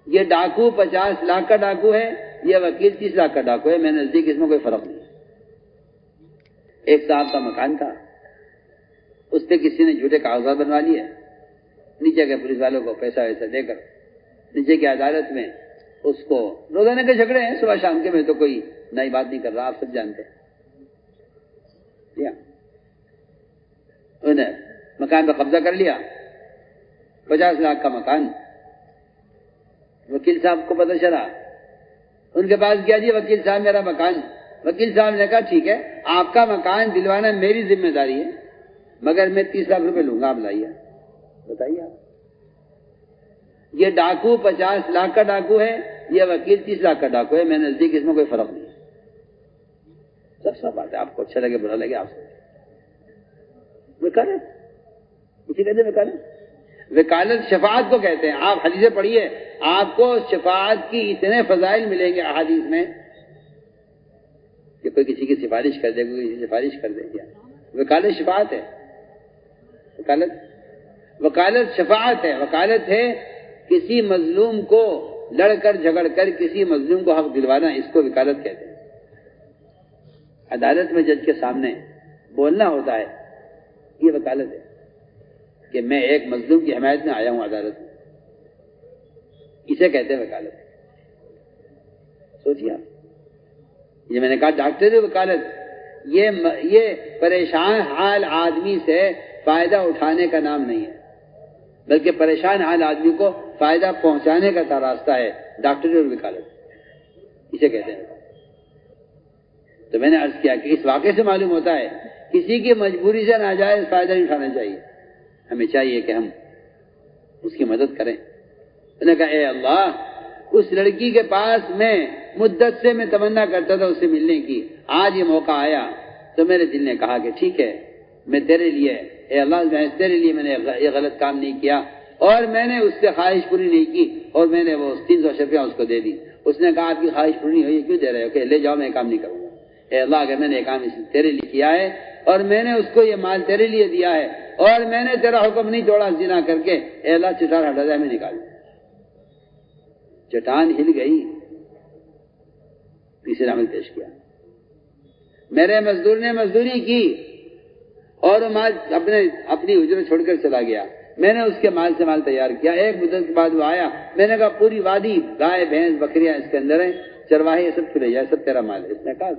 یہ ڈاکو 50 لاکھ کا ڈاکو ہے، یہ وکیل 30 لاکھ کا ڈاکو ہے، میرے نزدیک اس میں کوئی فرق نہیں۔ ایک صاحب کا مکان تھا، اس پہ کسی نے جھوٹے کاغذات بنوا لیے، نیچے کے پولیس والوں کو پیسہ ویسا دے کر نیچے کی عدالت میں اس کو، روزانہ کے جھگڑے ہیں صبح شام کے، میں تو کوئی نئی بات نہیں کر رہا، آپ سب جانتے ہیں۔ انہیں مکان پہ قبضہ کر لیا، 50 لاکھ کا مکان۔ وکیل صاحب کو پتہ چلا، ان کے پاس گیا، جی وکیل صاحب میرا مکان۔ وکیل صاحب نے کہا ٹھیک ہے، آپ کا مکان دلوانا میری ذمہ داری ہے، مگر میں 30 لاکھ روپے لوں گا، آپ لائیے۔ بتائیے آپ، یہ ڈاکو 50 لاکھ کا ڈاکو ہے، یہ وکیل 30 لاکھ کا ڈاکو ہے، میرے نزدیک اس میں کوئی فرق نہیں ہے۔ سب بات ہے، آپ کو اچھا لگے برا لگے، آپ سے وکالت اسی کہتے ہیں، وکالت شفاعت کو کہتے ہیں۔ آپ حدیثیں پڑھیے، آپ کو شفاعت کی اتنے فضائل ملیں گے احادیث میں کہ کوئی کسی کی سفارش کر دے، کوئی کسی کی سفارش کر دے گا۔ وکالت شفاعت ہے، وکالت شفاعت ہے۔ وکالت ہے کسی مظلوم کو لڑ کر جھگڑ کر کسی مظلوم کو حق دلوانا، اس کو وکالت کہتے ہیں۔ عدالت میں جج کے سامنے بولنا ہوتا ہے، یہ وکالت ہے کہ میں ایک مظلوم کی حمایت میں آیا ہوں عدالت میں، اسے کہتے ہیں وکالت۔ سوچیے آپ، یہ میں نے کہا ڈاکٹری وکالت، یہ پریشان حال آدمی سے فائدہ اٹھانے کا نام نہیں ہے، بلکہ پریشان حال آدمی کو فائدہ پہنچانے کا راستہ ہے ڈاکٹری اور وکالت، اسے کہتے ہیں۔ تو میں نے عرض کیا کہ اس واقعے سے معلوم ہوتا ہے کسی کی مجبوری سے ناجائز فائدہ نہیں اٹھانا چاہیے، ہمیں چاہیے کہ ہم اس کی مدد کریں۔ میں نے کہا اے اللہ، اس لڑکی کے پاس میں مدت سے میں تمنا کرتا تھا اس سے ملنے کی، آج یہ موقع آیا تو میرے دل نے کہا کہ ٹھیک ہے، میں تیرے لیے، اے اللہ میں تیرے لیے میں نے یہ غلط کام نہیں کیا، اور میں نے اس سے خواہش پوری نہیں کی، اور میں نے وہ 300 روپیہ اس کو دے دی۔ اس نے کہا آپ کی خواہش پوری نہیں ہوئی، کیوں دے رہے ہو؟ کہ لے جاؤ، میں کام نہیں کروں گا۔ اے اللہ، اگر میں نے یہ کام تیرے لیے کیا ہے اور میں نے اس کو یہ مال تیرے لیے دیا ہے اور میں نے تیرا حکم نہیں توڑا زنا کر کے، اے اللہ چٹان ہٹا دے، ہمیں نکال دے۔ چٹان ہل گئی، تیسرا عمل پیش کیا، میرے مزدور نے مزدوری کی اور وہ مال اپنی اجرت چھوڑ کر چلا گیا، میں نے اس کے مال سے مال تیار کیا۔ ایک مدت کے بعد وہ آیا، میں نے کہا پوری وادی گائے بھینس بکریاں اس کے اندر ہیں، چرواہے یہ سب چلے جائے، سب تیرا مال ہے۔ اس نے کہا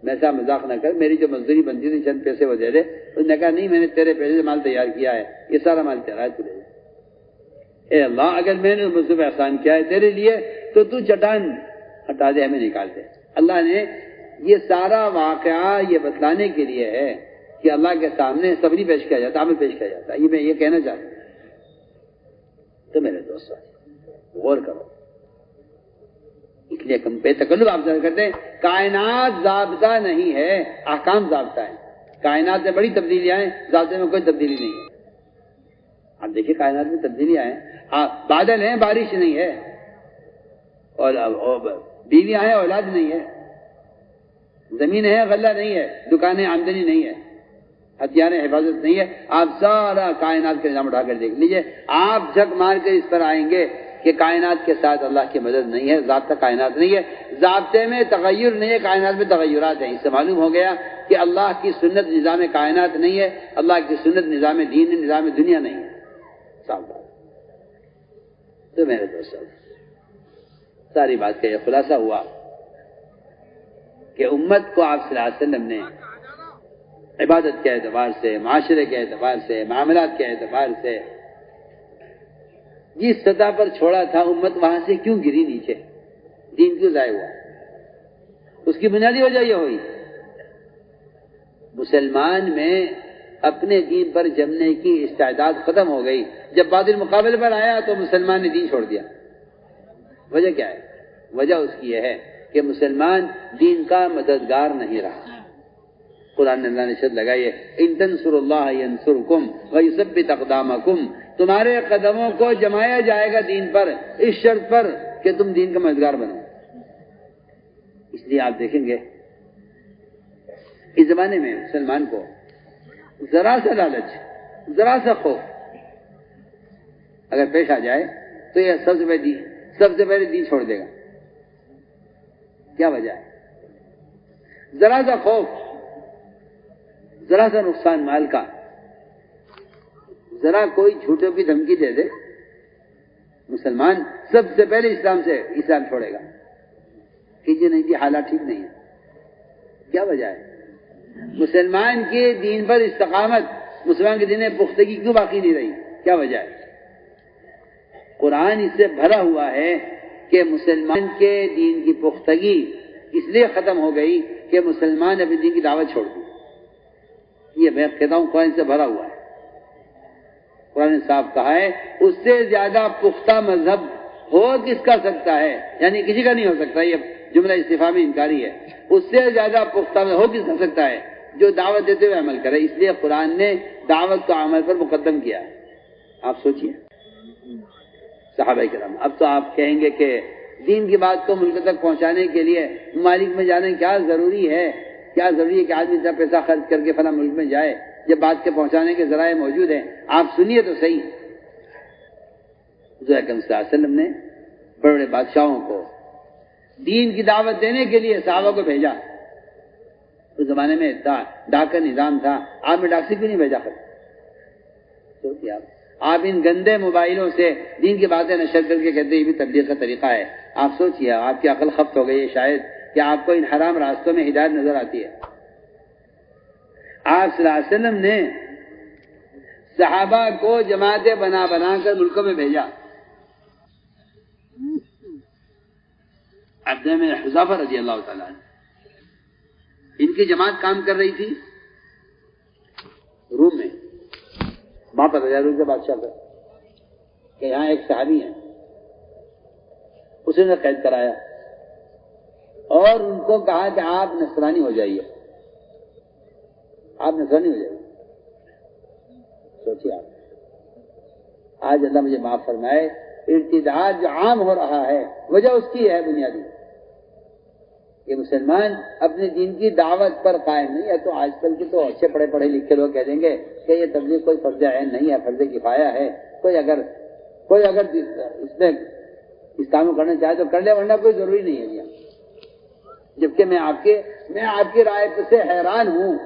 میں ایسا مذاق نہ کر، میری جو مزدوری بنتی تھی چند پیسے وہ دے دے۔ اس نے کہا نہیں، میں نے تیرے پیسے سے مال تیار کیا ہے، یہ سارا مال تیرا ہے، چلے جائے۔ اے اللہ، اگر میں نے مجھ پہ احسان کیا ہے تیرے لیے تو چٹان ہٹا دے، ہمیں نکال دے۔ اللہ نے یہ سارا واقعہ یہ بتلانے کے لیے ہے کہ اللہ کے سامنے صبری پیش کیا جاتا ہے، عمل پیش کیا جاتا ہے۔ یہ میں یہ کہنا چاہتا ہوں۔ تو میرے دوستو غور کرو، اس لیے ہم بے تکلف آپ سے کرتے ہیں، کائنات ضابطہ نہیں ہے، احکام ضابطہ ہے۔ کائنات میں بڑی تبدیلیاں ہیں، ضابطے میں کوئی تبدیلی نہیں ہے۔ آپ دیکھیے کائنات میں تبدیلیاں ہیں، بادل ہیں، بارش نہیں ہے، اور بیویاں ہیں، اولاد نہیں ہے، زمین ہے، غلہ نہیں ہے، دکانیں، آمدنی نہیں ہے، ہتھیاریں، حفاظت نہیں ہے۔ آپ سارا کائنات کا نظام اٹھا کر دیکھ لیجئے، آپ جھک مار کر اس پر آئیں گے کہ کائنات کے ساتھ اللہ کی مدد نہیں ہے، ضابطہ کائنات نہیں ہے، ضابطے میں تغیر نہیں ہے، کائنات میں تغیرات ہیں۔ اس سے معلوم ہو گیا کہ اللہ کی سنت نظام کائنات نہیں ہے، اللہ کی سنت نظام دین ہے، نظام دنیا نہیں ہے۔ صاف بات۔ تو میرے دوستوں، ساری بات کا یہ خلاصہ ہوا کہ امت کو آپ صلی اللہ علیہ وسلم نے عبادت کے اعتبار سے، معاشرے کے اعتبار سے، معاملات کے اعتبار سے جس سطح پر چھوڑا تھا، امت وہاں سے کیوں گری نیچے، دین کیوں ضائع ہوا؟ اس کی بنیادی وجہ یہ ہوئی، مسلمان میں اپنے دین پر جمنے کی استعداد ختم ہو گئی۔ جب باطل مقابلے پر آیا تو مسلمان نے دین چھوڑ دیا۔ وجہ کیا ہے؟ وجہ اس کی یہ ہے کہ مسلمان دین کا مددگار نہیں رہا۔ قرآن نے اللہ نے شرط لگائی ہے، ان تنصروا اللہ ینصرکم ویثبت اقدامکم، تمہارے قدموں کو جمایا جائے گا دین پر، اس شرط پر کہ تم دین کا مددگار بنو۔ اس لیے آپ دیکھیں گے اس زمانے میں مسلمان کو ذرا سا لالچ، ذرا سا خوف اگر پیش آ جائے تو یہ سب سے پہلے دین چھوڑ دے گا؟ کیا وجہ ہے؟ ذرا سا خوف، ذرا سا نقصان مال کا، ذرا کوئی جھوٹوں کی دھمکی دے دے، مسلمان سب سے پہلے اسلام چھوڑے گا کہ جی نہیں جی حالات ٹھیک نہیں ہے۔ کیا وجہ ہے؟ مسلمان کے دین پر استقامت، مسلمان کے دین میں پختگی کیوں باقی نہیں رہی؟ کیا وجہ ہے؟ قرآن اس سے بھرا ہوا ہے کہ مسلمان کے دین کی پختگی اس لیے ختم ہو گئی کہ مسلمان اپنے دین کی دعوت چھوڑ دی۔ یہ میں کہتا ہوں قرآن سے بھرا ہوا ہے۔ قرآن نے صاحب کہا ہے اس سے زیادہ پختہ مذہب ہو کس کا سکتا ہے، یعنی کسی کا نہیں ہو سکتا، یہ جملہ استفہامی انکاری ہے۔ اس سے زیادہ پختہ ہو کس کا سکتا ہے جو دعوت دیتے ہوئے عمل کرے، اس لیے قرآن نے دعوت کو عمل پر مقدم کیا ہے۔ آپ سوچئے صحابہ کرام، اب تو آپ کہیں گے کہ دین کی بات کو ملک تک پہنچانے کے لیے ممالک میں جانا کیا ضروری ہے؟ کیا ضروری ہے کہ آدمی اتنا پیسہ خرچ کر کے فلاں ملک میں جائے جب بات کے پہنچانے کے ذرائع موجود ہیں؟ آپ سنیے تو صحیح، حضور اکرم صلی اللہ علیہ وسلم نے بڑے بڑے بادشاہوں کو دین کی دعوت دینے کے لیے صحابہ کو بھیجا۔ اس زمانے میں ڈاک کا نظام تھا، آپ نے ڈاک سے کیوں نہیں بھیجا خط؟ سوچیے آپ ان گندے موبائلوں سے دین کی باتیں نشر کر کے کہتے ہیں یہ بھی تبلیغ کا طریقہ ہے۔ آپ سوچیے آپ کی عقل خفت ہو گئی ہے شاید کہ آپ کو ان حرام راستوں میں ہدایت نظر آتی ہے۔ آپ صلی اللہ علیہ وسلم نے صحابہ کو جماعتیں بنا کر ملکوں میں بھیجا۔ عبداللہ بن حذافہ رضی اللہ تعالیٰ عنہ، ان کی جماعت کام کر رہی تھی روم میں، وہاں پر رضا روم کے بادشاہ کا کہ یہاں ایک صحابی ہیں، اسے نے قید کرایا اور ان کو کہا کہ آپ نصرانی ہو جائیے، آپ نصرانی ہو جائیے۔ سوچیے آپ، آج اللہ مجھے معاف فرمائے، ارتداد جو عام ہو رہا ہے وجہ اس کی ہے بنیادی کہ مسلمان اپنے دین کی دعوت پر قائم نہیں ہے۔ تو آج کل کے تو اچھے پڑھے لکھے لوگ کہہ دیں گے کہ یہ تبلیغ کوئی فرض عین نہیں ہے، فرض کفایہ ہے، کوئی اگر اس میں اسلام کو کرنا چاہے تو کر لے، ورنہ کوئی ضروری نہیں ہے۔ جبکہ میں آپ کی رائے سے حیران ہوں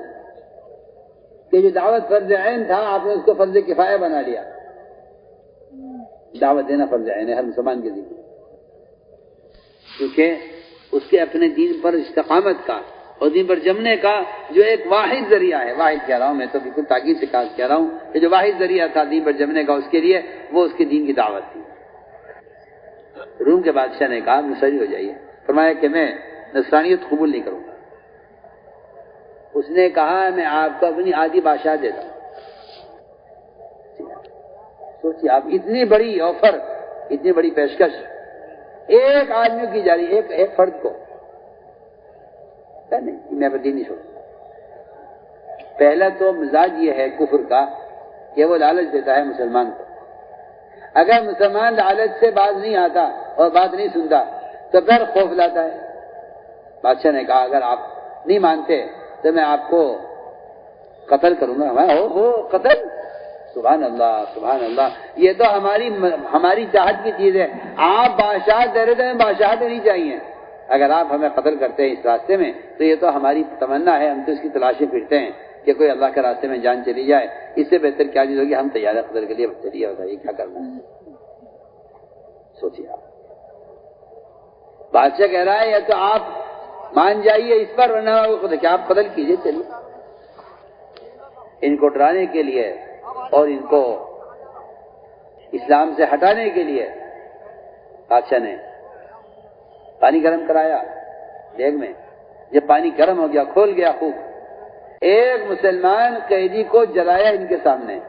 کہ جو دعوت فرض عین تھا آپ نے اس کو فرض کفایہ بنا لیا۔ دعوت دینا فرض عین ہے ہر مسلمان کے ذمہ، کیونکہ اس کے اپنے دین پر استقامت کا اور دین پر جمنے کا جو ایک واحد ذریعہ ہے، واحد کہہ رہا ہوں میں تو بالکل تاکید سے کہہ رہا ہوں کہ جو واحد ذریعہ تھا دین پر جمنے کا اس کے لیے وہ اس کے دین کی دعوت تھی۔ روم کے بادشاہ نے کہا نصرانی ہو جائیے، فرمایا کہ میں نصرانیت قبول نہیں کروں گا۔ اس نے کہا میں آپ کو اپنی آدھی بادشاہ دیتا ہوں۔ سوچیے آپ، اتنی بڑی آفر، اتنی بڑی پیشکش ایک آدمی کی جاری، ایک فرد کو، نہیں میں اپنا دین نہیں چھوڑوں۔ پہلا تو مزاج یہ ہے کفر کا کہ وہ لالچ دیتا ہے مسلمان کو۔ اگر مسلمان لالچ سے باز نہیں آتا اور بات نہیں سنتا تو پھر خوف لاتا ہے۔ بادشاہ نے کہا اگر آپ نہیں مانتے تو میں آپ کو قتل کروں گا۔ قتل؟ سبحان اللہ سبحان اللہ، یہ تو ہماری چاہت کی چیز ہے۔ آپ بادشاہ دے رہے تھے، بادشاہ دینی چاہیے۔ اگر آپ ہمیں قتل کرتے ہیں اس راستے میں تو یہ تو ہماری تمنا ہے، ہم تو اس کی تلاشیں پھرتے ہیں کہ کوئی اللہ کے راستے میں جان چلی جائے، اس سے بہتر کیا چیز ہوگی؟ ہم تیار ہیں قتل کے لیے، چلیے بتائیے کیا کرنا ہے۔ سوچیے آپ، بادشاہ کہہ رہا ہے یا تو آپ مان جائیے اس پر ورنہ کیا آپ قتل کیجیے، چلیے۔ ان کو ڈرانے کے لیے اور ان کو اسلام سے ہٹانے کے لیے بادشاہ نے پانی گرم کرایا دیگ میں۔ جب پانی گرم ہو گیا، کھول گیا خوب، ایک مسلمان قیدی کو جلایا ان کے سامنے،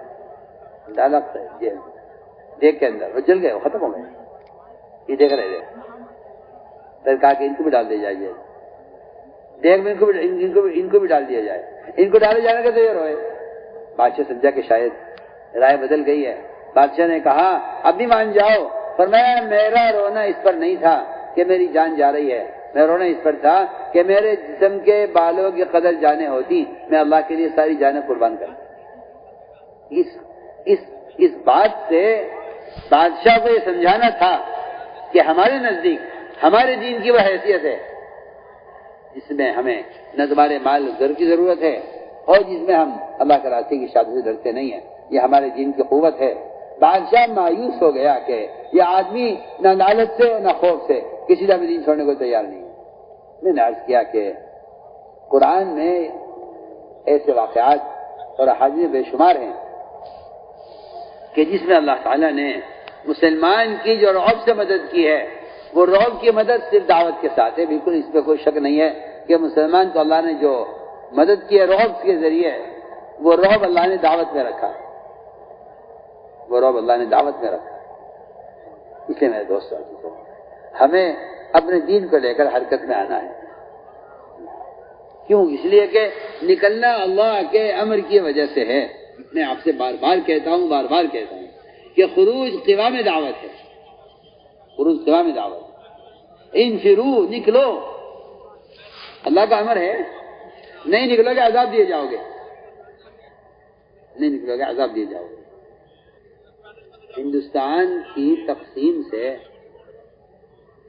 ڈالا دیگ کے اندر، وہ جل گئے، وہ ختم ہو گئے۔ یہ دیکھ رہے تھے، پھر کہا کہ ان کو بھی ڈال دیا جائے دیگ میں، ان کو بھی ڈال دیا جائے۔ ان کو ڈالے جانے کا تو یہ روئے۔ بادشاہ سمجھا کہ شاید رائے بدل گئی ہے۔ بادشاہ نے کہا اب بھی مان جاؤ۔ فرمایا میرا رونا اس پر نہیں تھا کہ میری جان جا رہی ہے، میرا رونا اس پر تھا کہ میرے جسم کے بالوں کی قدر جانیں ہوتی، میں اللہ کے لیے ساری جانیں قربان کرتا۔ اس بات سے بادشاہ کو یہ سمجھانا تھا کہ ہمارے نزدیک ہمارے دین کی وہ حیثیت ہے جس میں ہمیں نہ تمہارے مال زر کی ضرورت ہے اور جس میں ہم اللہ کے راستے کی شادی سے ڈرتے نہیں ہیں. یہ ہمارے دین کی قوت ہے. بادشاہ مایوس ہو گیا کہ یہ آدمی نہ لالچ سے نہ خوف سے کسی کا بھی دین چھوڑنے کو تیار نہیں ہے. میں نے عرض کیا کہ قرآن میں ایسے واقعات اور احادیث بے شمار ہیں کہ جس میں اللہ تعالیٰ نے مسلمان کی جو رعب سے مدد کی ہے وہ رعب کی مدد صرف دعوت کے ساتھ ہے. بالکل اس پہ کوئی شک نہیں ہے کہ مسلمان کو اللہ نے جو مدد کی ہے رعب کے ذریعے وہ رعب اللہ نے دعوت میں رکھا. وہ رعب اللہ نے دعوت میں رکھا. اس لیے میرے دوستوں ہمیں اپنے دین کو لے کر حرکت میں آنا ہے. کیوں؟ اس لیے کہ نکلنا اللہ کے امر کی وجہ سے ہے. میں آپ سے بار بار کہتا ہوں کہ خروج قوام دعوت ہے. خروج قوام دعوت. انفرو، نکلو، اللہ کا امر ہے. نہیں نکلو گے عذاب دیے جاؤ گے. نہیں نکلو گے عذاب دیے جاؤ گے. ہندوستان کی تقسیم سے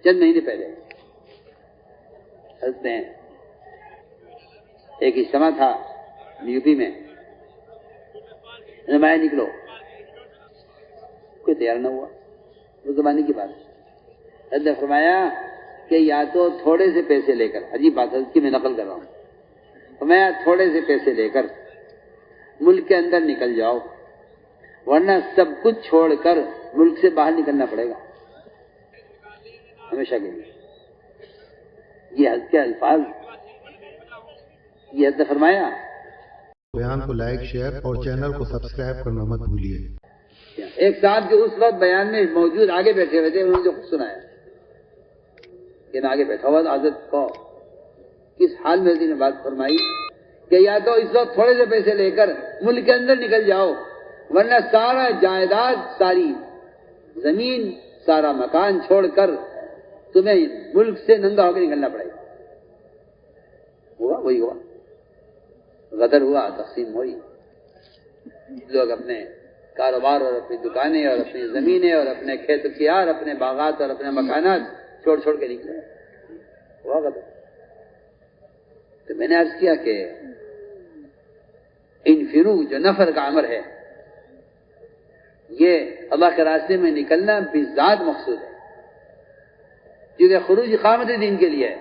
چند مہینے پہلے حضرت نے ایک اجتماع تھا یو پی میں. میں نکلو، کوئی تیار نہ ہوا. وہ زمانے کی بات ہے. حضرت نے فرمایا کہ یا تو تھوڑے سے پیسے لے کر، عجیب بات ہے کی میں نقل کر رہا ہوں، فرمایا تھوڑے سے پیسے لے کر ملک کے اندر نکل جاؤ ورنہ سب کچھ چھوڑ کر ملک سے باہر نکلنا پڑے گا ہمیشہ کے لیے. یہ حضرت کے الفاظ، یہ حضرت نے فرمایا. بیان کو لائک، شیئر اور چینل کو سبسکرائب کرنا مت بھولیے. ایک صاحب جو اس وقت بیان میں موجود آگے بیٹھے ہوئے تھے انہوں نے جو خود سنایا کہ میں آگے بیٹھا ہوا حضرت کو کس حال میں نے بات فرمائی کہ یا تو اس وقت تھوڑے سے پیسے لے کر ملک کے اندر نکل جاؤ ورنہ سارا جائیداد، ساری زمین، سارا مکان چھوڑ کر تمہیں ملک سے ننگا ہو کے نکلنا پڑے گا. ہوا وہی ہوا. غدر ہوا، تقسیم ہوئی. لوگ اپنے کاروبار اور اپنی دکانیں اور اپنی زمینیں اور اپنے کھیت کیار، اپنے باغات اور اپنے مکانات چھوڑ چھوڑ کے نکلے. ہوا غدر. تو میں نے عرض کیا کہ انفرو جو نفر کا امر ہے یہ اللہ کے راستے میں نکلنا بذات مقصود ہے کیونکہ خروج اقامت دین کے لیے ہے.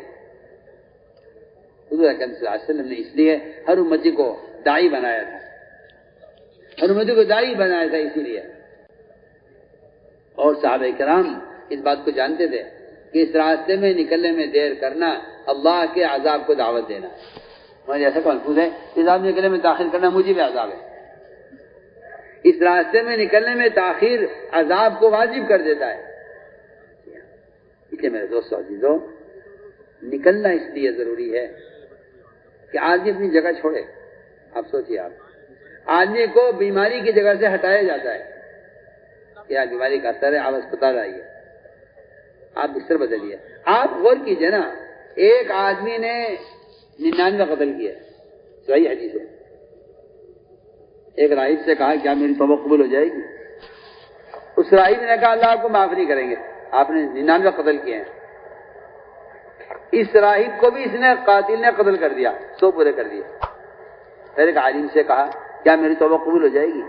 حضور اکرم صلی اللہ علیہ وسلم نے اس لیے ہر امتی کو داعی بنایا تھا. ہر امتی کو داعی بنایا تھا اسی لیے. اور صحابہ کرام اس بات کو جانتے تھے کہ اس راستے میں نکلنے میں دیر کرنا اللہ کے عذاب کو دعوت دینا. مجھے ایسا محفوظ ہے اس راستے میں نکلنے میں تاخیر کرنا مجھے بھی عذاب ہے. اس راستے میں نکلنے میں تاخیر عذاب کو واجب کر دیتا ہے. اس لیے میرے دوستو عزیزو نکلنا اس لیے ضروری ہے کہ آدمی اپنی جگہ چھوڑے. آپ سوچیے، آپ آدمی کو بیماری کی جگہ سے ہٹایا جاتا ہے کہ آپ بیماری کا اثر ہے، آپ اسپتال آئیے، آپ بستر بدلیے. آپ غور کیجئے نا، ایک آدمی نے 99 قتل کیا، صحیح حدیث ہے. ایک راہب سے کہا کیا میری توبہ قبول ہو جائے گی؟ اس راہب نے کہا اللہ آپ کو معاف نہیں کریں گے، آپ نے 99 قتل کیے ہیں. اس راہب کو بھی اس نے قاتل نے قتل کر دیا، 100 پورے کر دیے. پھر ایک عالم سے کہا کیا میری توبہ قبول ہو جائے گی؟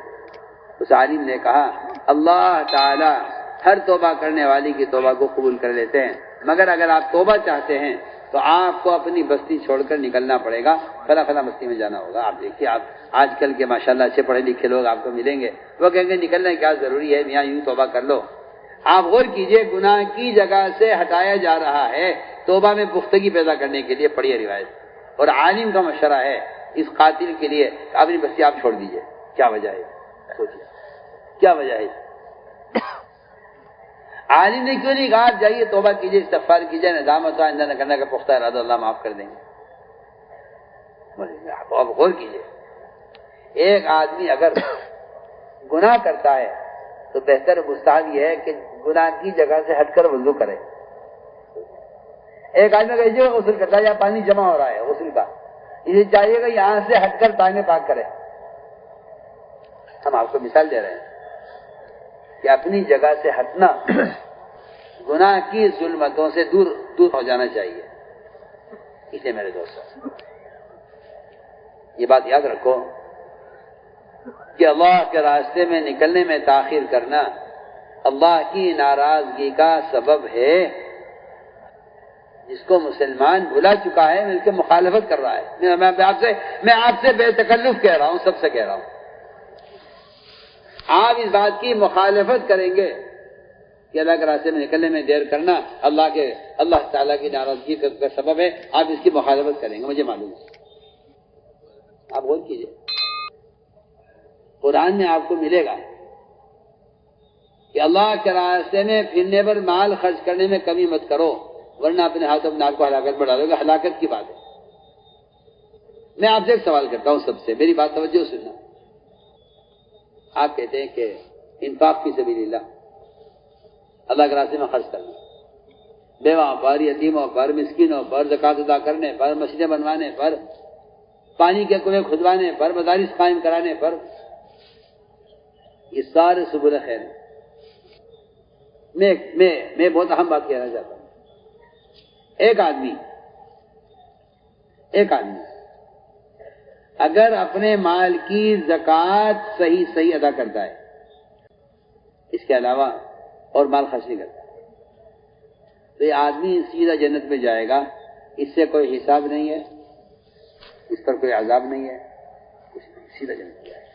اس عالم نے کہا اللہ تعالی ہر توبہ کرنے والی کی توبہ کو قبول کر لیتے ہیں، مگر اگر آپ توبہ چاہتے ہیں تو آپ کو اپنی بستی چھوڑ کر نکلنا پڑے گا، فلاں فلاں بستی میں جانا ہوگا. آپ دیکھیے، آپ آج کل کے ماشاءاللہ اچھے پڑھے لکھے لوگ آپ کو ملیں گے، وہ کہیں گے نکلنا کیا ضروری ہے، میاں یوں توبہ کر لو. آپ غور کیجئے، گناہ کی جگہ سے ہٹایا جا رہا ہے توبہ میں پختگی پیدا کرنے کے لیے. پڑھیے روایت. اور عالم کا مشورہ ہے اس قاتل کے لیے اپنی بستی آپ چھوڑ دیجئے. کیا وجہ ہے؟ سوچیے کیا وجہ ہے. عالم نے کیوں نہیں کہا آپ جائیے توبہ کیجئے، استغفار کیجئے، ندامت و آئندہ نہ کرنے کا پختہ ارادہ، اللہ معاف کر دیں گے. آپ غور کیجئے، ایک آدمی اگر گناہ کرتا ہے تو بہتر مستحب یہ ہے کہ گناہ کی جگہ سے ہٹ کر وضو کرے. ایک آدمی اگر جو غسل کرتا ہے یا پانی جمع ہو رہا ہے غسل کا، اسے چاہیے کہ یہاں سے ہٹ کر ٹانگیں پاک کرے. ہم آپ کو مثال دے رہے ہیں کہ اپنی جگہ سے ہٹنا گناہ کی ظلمتوں سے دور دور ہو جانا چاہیے. اس لیے میرے دوستوں یہ بات یاد رکھو کہ اللہ کے راستے میں نکلنے میں تاخیر کرنا اللہ کی ناراضگی کا سبب ہے. جس کو مسلمان بھلا چکا ہے مل کے مخالفت کر رہا ہے. میں آپ سے بے تکلف کہہ رہا ہوں, سب سے کہہ رہا ہوں, آپ اس بات کی مخالفت کریں گے کہ اللہ کے راستے میں نکلنے میں دیر کرنا اللہ تعالیٰ کی ناراضگی کا سبب ہے. آپ اس کی مخالفت کریں گے, مجھے معلوم ہے. آپ غور کیجئے, قرآن میں آپ کو ملے گا کہ اللہ کے راستے میں پھرنے پر مال خرچ کرنے میں کمی مت کرو ورنہ اپنے ہاتھ اپنے آپ کو ہلاکت میں ڈالو گے. ہلاکت کی بات ہے. میں آپ سے ایک سوال کرتا ہوں, سب سے میری بات توجہ سننا. آپ کہتے ہیں کہ انفاق فی سبیل اللہ, اللہ کے راستے میں خرچ کرنا, بیوہ پر, یتیموں پر, مسکینوں پر زکوٰۃ ادا کرنے پر, مسجدیں بنوانے پر, پانی کے کنویں کھدوانے پر, مدارس قائم کرانے پر, یہ سارے سبل خیر ہیں. میں بہت اہم بات کہنا چاہتا ہوں. ایک آدمی اگر اپنے مال کی زکوٰۃ صحیح ادا کرتا ہے, اس کے علاوہ اور مال خرچ نہیں کرتا, تو یہ آدمی سیدھا جنت میں جائے گا. اس سے کوئی حساب نہیں ہے, اس پر کوئی عذاب نہیں ہے, سیدھا جنت میں جائے گا.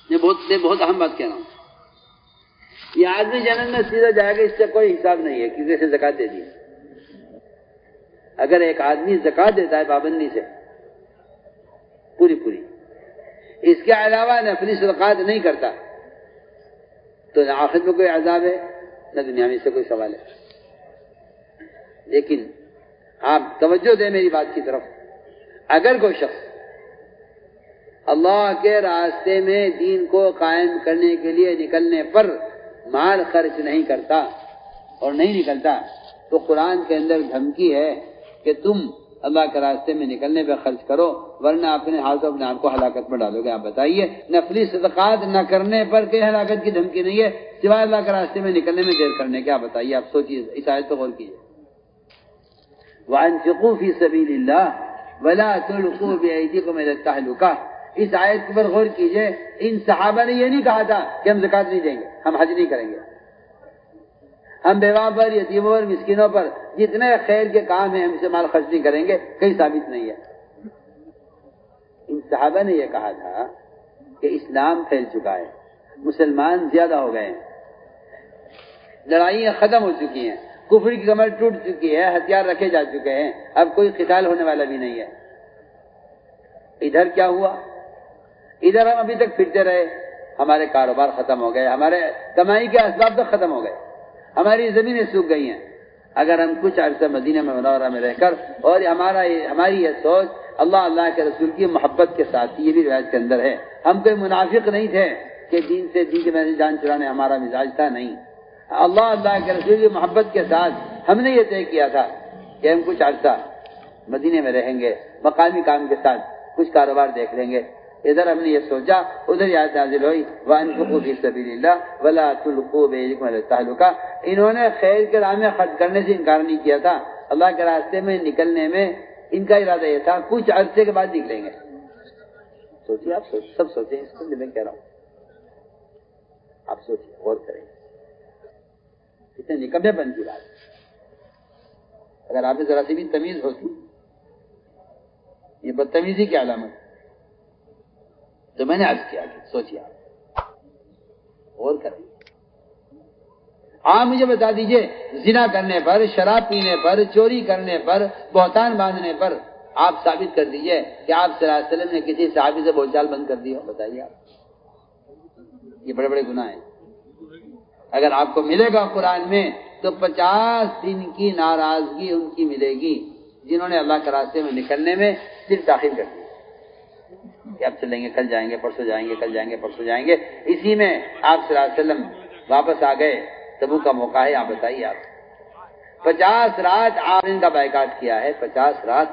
میں بہت اہم بات کہہ رہا ہوں. یہ آدمی جنت میں سیدھا جائے گا, اس سے کوئی حساب نہیں ہے کسی سے زکوٰۃ دے دی. اگر ایک آدمی زکوٰۃ دیتا ہے پابندی سے پوری, اس کے علاوہ نفلی صدقات نہیں کرتا, تو نہ آخرت میں کوئی عذاب ہے نہ دنیا میں اس سے کوئی سوال ہے. لیکن آپ توجہ دیں میری بات کی طرف. اگر کوئی شخص اللہ کے راستے میں دین کو قائم کرنے کے لیے نکلنے پر مال خرچ نہیں کرتا اور نہیں نکلتا, تو قرآن کے اندر دھمکی ہے کہ تم اللہ کے راستے میں نکلنے پہ خرچ کرو ورنہ اپنے ہاتھوں اپنے آپ کو ہلاکت میں ڈالو گے. آپ بتائیے, نفلی صدقات نہ کرنے پر کہیں ہلاکت کی دھمکی نہیں ہے سوائے اللہ کے راستے میں نکلنے میں دیر کرنے کے. آپ بتائیے, آپ سوچیے, اس آیت پہ غور کیجیے. وَأَنفِقُوا فِي سَبِيلِ اللَّهِ وَلَا تُلْقُوا بِأَيْدِيكُمْ إِلَى التَّهْلُكَةِ. اس آیت پر غور کیجیے. ان صحابہ نے یہ نہیں کہا تھا کہ ہم زکوٰۃ نہیں دیں گے, ہم حج نہیں کریں گے, ہم بیوہ پر, یتیموں پر, مسکینوں پر جتنے خیر کے کام ہیں ہم سے مال خرچ نہیں کریں گے. کہیں ثابت نہیں ہے. ان صحابہ نے یہ کہا تھا کہ اسلام پھیل چکا ہے, مسلمان زیادہ ہو گئے ہیں, لڑائیاں ختم ہو چکی ہیں, کفر کی کمر ٹوٹ چکی ہے, ہتھیار رکھے جا چکے ہیں, اب کوئی قتال ہونے والا بھی نہیں ہے. ادھر کیا ہوا؟ ادھر ہم ابھی تک پھرتے رہے, ہمارے کاروبار ختم ہو گئے, ہمارے کمائی کے اسباب تک ختم ہو گئے, ہماری زمینیں سوکھ گئی ہیں. اگر ہم کچھ عرصہ مدینہ منورہ میں رہ کر اور ہماری یہ سوچ اللہ کے رسول کی محبت کے ساتھ, یہ بھی روایت کے اندر ہے, ہم کوئی منافق نہیں تھے کہ دین کے میں جان چڑھانے ہمارا مزاج تھا, نہیں. اللہ کے رسول کی محبت کے ساتھ ہم نے یہ طے کیا تھا کہ ہم کچھ عرصہ مدینے میں رہیں گے, مقامی کام کے ساتھ کچھ کاروبار دیکھ لیں گے. ادھر ہم نے یہ سوچا, ادھر یہ آیت نازل ہوئی وَأَنفِقُوا فِي سَبِيلِ اللَّهِ وَلَا تُلْقُوا بِأَيْدِيكُمْ إِلَى التَّهْلُكَةِ. انہوں نے خیر کے راہ میں خرچ کرنے سے انکار نہیں کیا تھا, اللہ کے راستے میں نکلنے میں ان کا ارادہ یہ تھا کچھ عرصے کے بعد نکلیں گے. سوچیے, آپ سب سوچیں, اس کو میں کہہ رہا ہوں, آپ سوچیے, غور کریں, کتنے نکمے بن کی بات. اگر آپ میں ذرا سی بھی تمیز ہوتی, یہ بدتمیزی کی علامت تو میں نے عرض کیا کہ سوچیے, آپ غور کریں. آپ مجھے بتا دیجئے, زنا کرنے پر, شراب پینے پر, چوری کرنے پر, بہتان باندھنے پر آپ ثابت کر دیجئے کہ آپ صلی اللہ علیہ وسلم نے کسی صحابی سے بول چال بند کر دی ہو. بتائیے آپ, یہ بڑے بڑے گناہ ہیں. اگر آپ کو ملے گا قرآن میں تو 50 دن کی ناراضگی ان کی ملے گی جنہوں نے اللہ کے راستے میں نکلنے میں صرف تاخیر کر دی کہ اب چلیں گے, کل جائیں گے, پرسوں جائیں گے, کل جائیں گے, پرسوں جائیں گے. اسی میں آپ صلی اللہ علیہ وسلم واپس آ گئے, تبوک کا موقع ہے. آپ بتائیے, آپ 50 رات آپ نے ان کا بائیکاٹ کیا ہے. 50 رات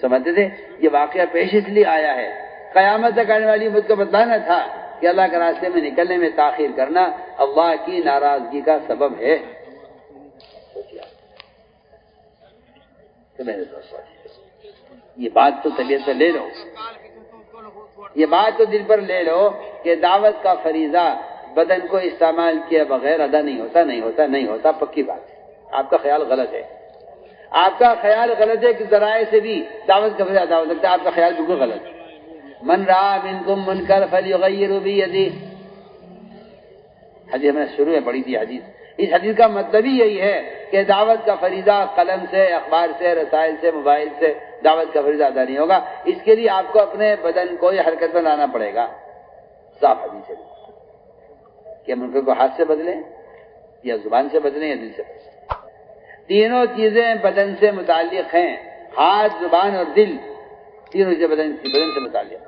سمجھتے تھے یہ واقعہ پیش اس لیے آیا ہے, قیامت تک آنے والی امت کو بتلانا تھا کہ اللہ کے راستے میں نکلنے میں تاخیر کرنا اللہ کی ناراضگی کا سبب ہے. تو میرے دوستوں یہ بات تو طبیعت پر لے لو، یہ بات تو دل پر لے لو کہ دعوت کا فریضہ بدن کو استعمال کیے بغیر ادا نہیں ہوتا. پکی بات ہے. آپ کا خیال غلط ہے. آپ کا خیال غلط ہے کہ ذرائع سے بھی دعوت کا فریضہ ادا ہو سکتا ہے. آپ کا خیال بالکل غلط ہے. من رأى منکم منکر فلیغیرہ بیدہ، حدیث میں شروع میں پڑھی تھی حدیث. اس حدیث کا مطلب ہی یہی ہے کہ دعوت کا فریضہ قلم سے، اخبار سے، رسائل سے، موبائل سے دعوت کا فریضہ ادا نہیں ہوگا. اس کے لیے آپ کو اپنے بدن کو یہ حرکت میں لانا پڑے گا. صاف حدیث ہے کہ منکر کو ہاتھ سے بدلیں یا زبان سے بدلیں یا دل سے بدلیں. تینوں چیزیں بدن سے متعلق ہیں. ہاتھ، زبان اور دل، تینوں چیزیں بدن سے متعلق ہیں.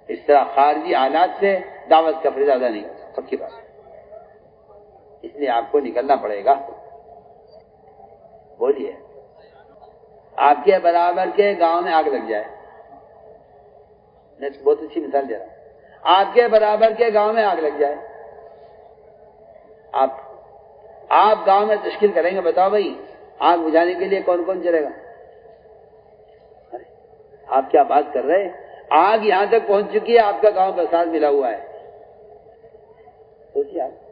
اس طرح خارجی آلات سے دعوت کا فریضہ ادا نہیں ہوتا. پکی بات ہے. اس لیے آپ کو نکلنا پڑے گا. بولیے، آپ کے برابر کے گاؤں میں آگ لگ جائے، میں بہت اچھی مثال دے رہا ہوں. آپ کے برابر کے گاؤں میں آگ لگ جائے، آپ گاؤں میں تشکیل کریں گے. بتاؤ بھائی، آگ بجھانے کے لیے کون کون چلے گا؟ آپ کیا بات کر رہے ہیں؟ آگ یہاں تک پہنچ چکی ہے، آپ کا گاؤں کا ساتھ ملا ہوا ہے. سوچیے، آپ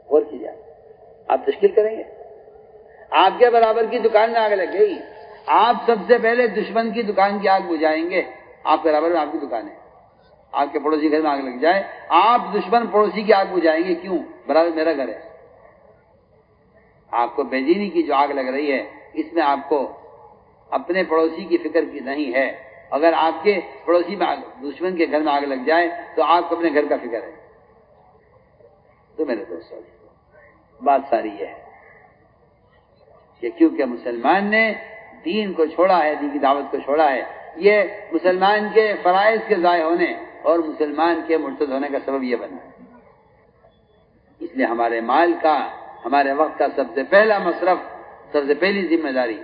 غور کیجیے. آپ تشکیل کریں گے؟ آپ کے برابر کی دکان میں آگ لگ گئی، آپ سب سے پہلے دشمن کی دکان کی آگ بجھائیں گے. آپ کے برابر میں آپ کی دکان ہے، آپ کے پڑوسی گھر میں آگ لگ جائے، آپ دشمن پڑوسی کی آگ بجھائیں گے. کیوں؟ برابر میرا گھر ہے. آپ کو بےدینی کی جو آگ لگ رہی ہے، اس میں آپ کو اپنے پڑوسی کی فکر کی نہیں ہے. اگر آپ کے پڑوسی میں دشمن کے گھر میں آگ لگ جائے تو آپ کو اپنے گھر کا فکر ہے. تو میرے دوستوں بات ساری یہ ہے کہ کیونکہ مسلمان نے دین کو چھوڑا ہے، دین کی دعوت کو چھوڑا ہے، یہ مسلمان کے فرائض کے ضائع ہونے اور مسلمان کے مرتد ہونے کا سبب یہ بنا. اس لیے ہمارے مال کا، ہمارے وقت کا سب سے پہلا مصرف، سب سے پہلی ذمہ داری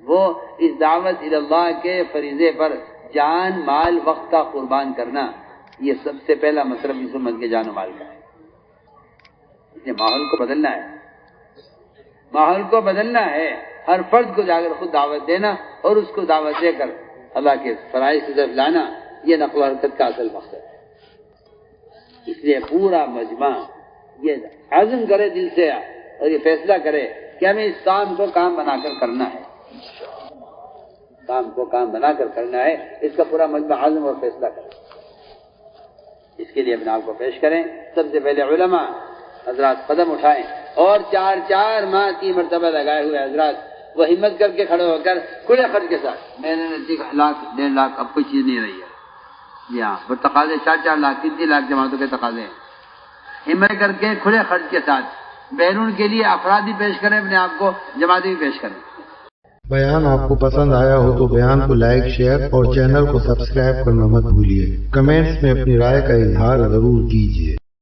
وہ اس دعوت اللہ کے فریضے پر جان، مال، وقت کا قربان کرنا. یہ سب سے پہلا مصرف اس امت کے جان و مال کا ہے. اس لیے ماحول کو بدلنا ہے، ماحول کو بدلنا ہے. ہر فرد کو جا کر خود دعوت دینا اور اس کو دعوت دے کر اللہ کے فرائض کی طرف لانا، یہ نقل و حرکت کا اصل مقصد ہے. اس لیے پورا مجمع یہ عزم کرے دل سے اور یہ فیصلہ کرے کہ ہمیں اس کام کو کام بنا کر کرنا ہے. کام کو کام بنا کر کرنا ہے، اس کا پورا مجمع عزم اور فیصلہ کرے. اس کے لیے اپنے آپ کو پیش کریں. سب سے پہلے علماء حضرات قدم اٹھائیں اور 4 ماہ 3 مرتبہ لگائے ہوئے حضرات وہ ہمت کر کے کھڑے ہو کر کھلے خرچ کے ساتھ، میں نے 1 لاکھ 1.5 لاکھ اب کوئی چیز نہیں رہی ہے. جی ہاں، وہ تقاضے 4 لاکھ 3 لاکھ جماعتوں کے تقاضے ہیں. ہمت کر کے کھلے خرچ کے ساتھ بیرون کے لیے افراد بھی پیش کریں، اپنے آپ کو جماعتیں بھی پیش کریں. بیان آپ کو پسند آیا ہو تو بیان کو لائک، شیئر اور چینل کو سبسکرائب کرنا مت بھولیے. کمنٹس میں اپنی رائے کا اظہار ضرور کیجیے.